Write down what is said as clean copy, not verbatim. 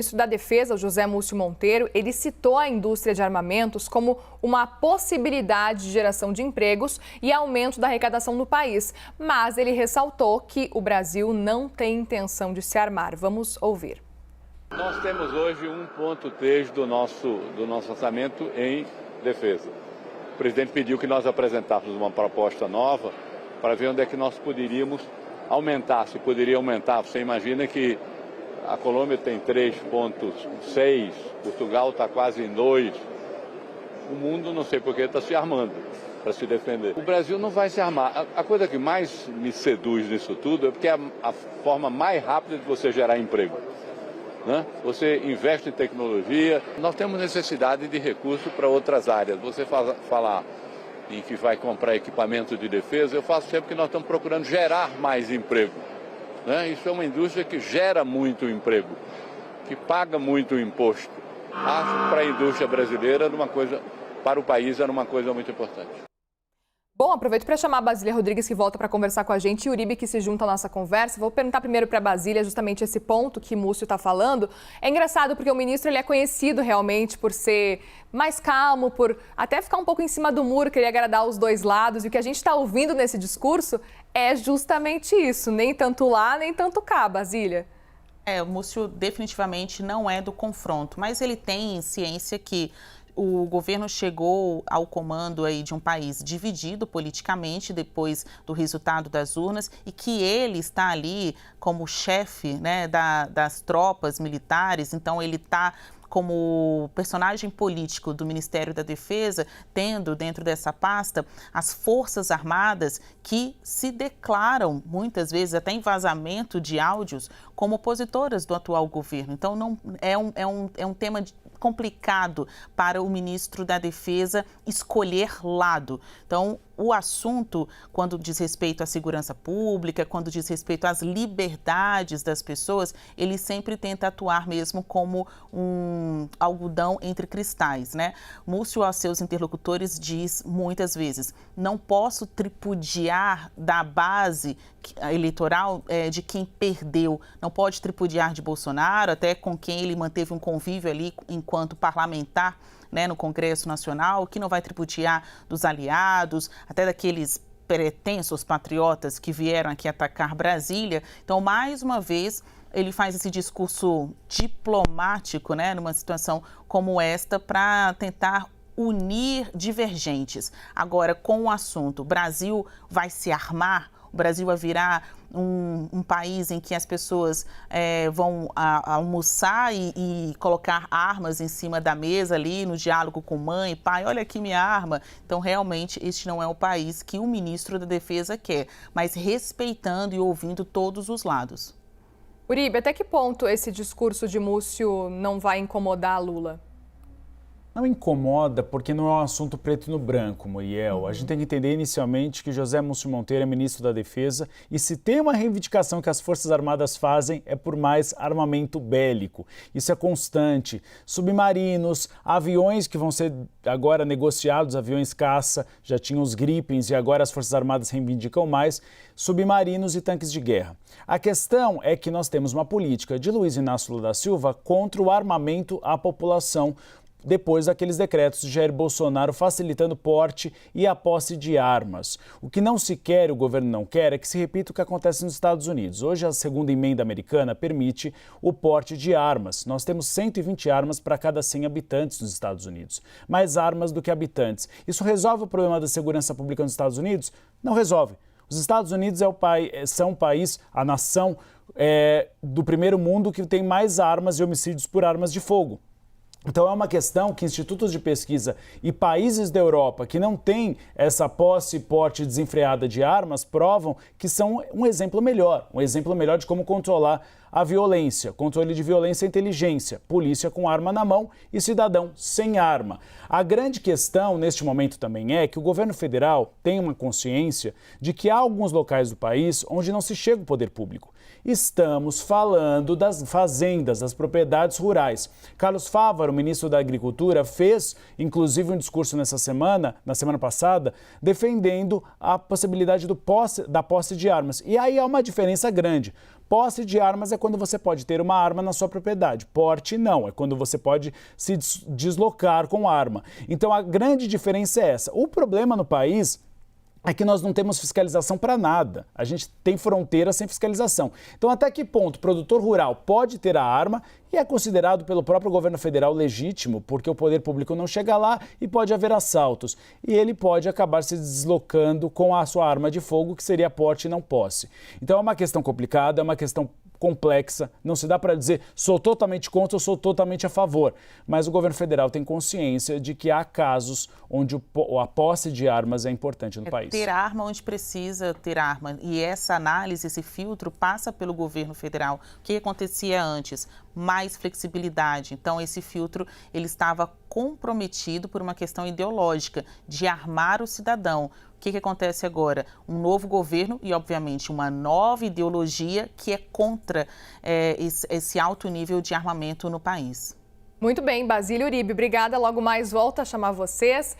O ministro da Defesa, José Múcio Monteiro, ele citou a indústria de armamentos como uma possibilidade de geração de empregos e aumento da arrecadação no país. Mas ele ressaltou que o Brasil não tem intenção de se armar. Vamos ouvir. Nós temos hoje 1,3 do nosso orçamento em defesa. O presidente pediu que nós apresentássemos uma proposta nova para ver onde é que nós poderíamos aumentar, se poderia aumentar. Você imagina que a Colômbia tem 3,6, Portugal está quase em 2. O mundo, não sei por que, está se armando para se defender. O Brasil não vai se armar. A coisa que mais me seduz nisso tudo é porque é a forma mais rápida de você gerar emprego. Né? Você investe em tecnologia. Nós temos necessidade de recursos para outras áreas. Você falar em que vai comprar equipamento de defesa, eu faço sempre que nós estamos procurando gerar mais emprego. Isso é uma indústria que gera muito emprego, que paga muito imposto. Acho que para a indústria brasileira, para o país, era uma coisa muito importante. Bom, aproveito para chamar a Basília Rodrigues, que volta para conversar com a gente, e o Uribe, que se junta à nossa conversa. Vou perguntar primeiro para a Basília justamente esse ponto que Múcio está falando. É engraçado porque o ministro ele é conhecido realmente por ser mais calmo, por até ficar um pouco em cima do muro, querer agradar os dois lados. E o que a gente está ouvindo nesse discurso é justamente isso, nem tanto lá, nem tanto cá, Basília. O Múcio definitivamente não é do confronto, mas ele tem ciência que o governo chegou ao comando aí de um país dividido politicamente depois do resultado das urnas e que ele está ali como chefe, né, das tropas militares, então ele está como personagem político do Ministério da Defesa, tendo dentro dessa pasta as Forças Armadas que se declaram, muitas vezes, até em vazamento de áudios, como opositoras do atual governo. Então, não, é um tema complicado para o ministro da Defesa escolher lado. Então, o assunto, quando diz respeito à segurança pública, quando diz respeito às liberdades das pessoas, ele sempre tenta atuar mesmo como um algodão entre cristais, né? Múcio, aos seus interlocutores, diz muitas vezes: não posso tripudiar da base eleitoral de quem perdeu, não pode tripudiar de Bolsonaro, até com quem ele manteve um convívio ali enquanto parlamentar, né, no Congresso Nacional, que não vai tripudiar dos aliados, até daqueles pretensos patriotas que vieram aqui atacar Brasília. Então, mais uma vez, ele faz esse discurso diplomático, né, numa situação como esta, para tentar unir divergentes. Agora, com o assunto, o Brasil vai se armar? O Brasil vai virar um país em que as pessoas vão almoçar e colocar armas em cima da mesa ali, no diálogo com mãe, pai, olha aqui minha arma. Então, realmente, este não é o país que o ministro da Defesa quer, mas respeitando e ouvindo todos os lados. Uribe, até que ponto esse discurso de Múcio não vai incomodar Lula? Não incomoda porque não é um assunto preto no branco, Muriel. A gente tem que entender inicialmente que José Múcio Monteiro é ministro da Defesa e se tem uma reivindicação que as Forças Armadas fazem é por mais armamento bélico. Isso é constante. Submarinos, aviões que vão ser agora negociados, aviões caça, já tinham os Gripens e agora as Forças Armadas reivindicam mais, submarinos e tanques de guerra. A questão é que nós temos uma política de Luiz Inácio Lula da Silva contra o armamento à população, depois daqueles decretos de Jair Bolsonaro facilitando o porte e a posse de armas. O que não se quer, o governo não quer, é que se repita o que acontece nos Estados Unidos. Hoje, a segunda emenda americana permite o porte de armas. Nós temos 120 armas para cada 100 habitantes nos Estados Unidos. Mais armas do que habitantes. Isso resolve o problema da segurança pública nos Estados Unidos? Não resolve. Os Estados Unidos são o país, a nação do primeiro mundo que tem mais armas e homicídios por armas de fogo. Então é uma questão que institutos de pesquisa e países da Europa que não têm essa posse e porte desenfreada de armas provam que são um exemplo melhor de como controlar a violência, controle de violência e inteligência, polícia com arma na mão e cidadão sem arma. A grande questão neste momento também é que o governo federal tem uma consciência de que há alguns locais do país onde não se chega o poder público. Estamos falando das fazendas, das propriedades rurais. Carlos Fávaro, ministro da Agricultura, fez inclusive um discurso na semana passada, defendendo a possibilidade da posse de armas. E aí há uma diferença grande. Posse de armas é quando você pode ter uma arma na sua propriedade. Porte não, é quando você pode se deslocar com arma. Então a grande diferença é essa. O problema no país é que nós não temos fiscalização para nada. A gente tem fronteira sem fiscalização. Então, até que ponto o produtor rural pode ter a arma e é considerado pelo próprio governo federal legítimo, porque o poder público não chega lá e pode haver assaltos. E ele pode acabar se deslocando com a sua arma de fogo, que seria porte e não posse. Então, é uma questão complicada, é uma questão complexa, não se dá para dizer sou totalmente contra ou sou totalmente a favor, mas o governo federal tem consciência de que há casos onde a posse de armas é importante no país. Ter arma onde precisa ter arma, e essa análise, esse filtro passa pelo governo federal. O que acontecia antes? Mais flexibilidade. Então esse filtro ele estava comprometido por uma questão ideológica de armar o cidadão. O que acontece agora? Um novo governo e, obviamente, uma nova ideologia que é contra esse alto nível de armamento no país. Muito bem, Basílio Uribe, obrigada. Logo mais volto a chamar vocês.